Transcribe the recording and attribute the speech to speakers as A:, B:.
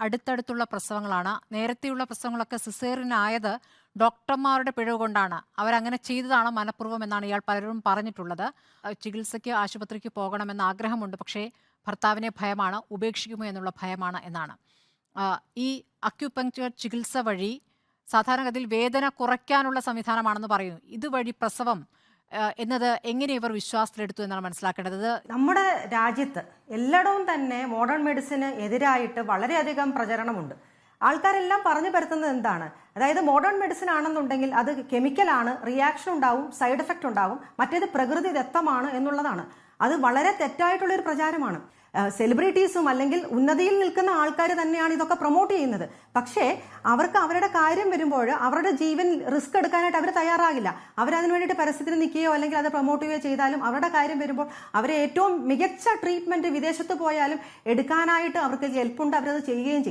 A: അടുത്തടുത്തുള്ള പ്രസവങ്ങളാണ്. നേരത്തെയുള്ള പ്രസവങ്ങളൊക്കെ സിസേറിയനായത് ഡോക്ടർമാരുടെ പിഴവ് കൊണ്ടാണ്. അവരങ്ങനെ ചെയ്തതാണ് മനഃപൂർവ്വം എന്നാണ് ഇയാൾ പലരും പറഞ്ഞിട്ടുള്ളത്. ചികിത്സയ്ക്ക് ആശുപത്രിക്ക് പോകണമെന്ന ആഗ്രഹമുണ്ട്. പക്ഷേ ഭർത്താവിനെ ഭയമാണ്, ഉപേക്ഷിക്കുമോ എന്നുള്ള ഭയമാണ് എന്നാണ്. ഈ അക്യുപങ്ക്ചർ ചികിത്സ വഴി സാധാരണഗതിയിൽ വേദന കുറയ്ക്കാനുള്ള സംവിധാനമാണെന്ന് പറയുന്നു. ഇതുവഴി പ്രസവം എന്നത് എങ്ങനെ ഇവർ വിശ്വാസത്തിലെടുത്തു എന്നാണ് മനസ്സിലാക്കേണ്ടത്.
B: നമ്മുടെ രാജ്യത്ത് എല്ലായിടവും തന്നെ മോഡേൺ മെഡിസിന് എതിരായിട്ട് വളരെയധികം പ്രചരണമുണ്ട്. ആൾക്കാരെല്ലാം പറഞ്ഞു പരത്തുന്നത് എന്താണ്? അതായത് മോഡേൺ മെഡിസിൻ ആണെന്നുണ്ടെങ്കിൽ അത് കെമിക്കലാണ്, റിയാക്ഷൻ ഉണ്ടാവും, സൈഡ് എഫക്റ്റ് ഉണ്ടാവും, മറ്റേത് പ്രകൃതിദത്തമാണ് എന്നുള്ളതാണ്. അത് വളരെ തെറ്റായിട്ടുള്ളൊരു പ്രചാരമാണ്. സെലിബ്രിറ്റീസും അല്ലെങ്കിൽ ഉന്നതിയിൽ നിൽക്കുന്ന ആൾക്കാർ തന്നെയാണ് ഇതൊക്കെ പ്രൊമോട്ട് ചെയ്യുന്നത്. പക്ഷേ അവർക്ക് അവരുടെ കാര്യം വരുമ്പോൾ അവരുടെ ജീവൻ റിസ്ക് എടുക്കാനായിട്ട് അവർ തയ്യാറാകില്ല. അവരതിനു വേണ്ടിയിട്ട് പരസ്യത്തിന് നിൽക്കുകയോ അല്ലെങ്കിൽ അത് പ്രൊമോട്ട് ചെയ്യുകയോ ചെയ്താലും അവരുടെ കാര്യം വരുമ്പോൾ അവരെ ഏറ്റവും മികച്ച ട്രീറ്റ്മെന്റ് വിദേശത്ത് പോയാലും എടുക്കാനായിട്ട് അവർക്ക് ഹെൽപ്പുണ്ട്, അവരത് ചെയ്യുകയും ചെയ്യും.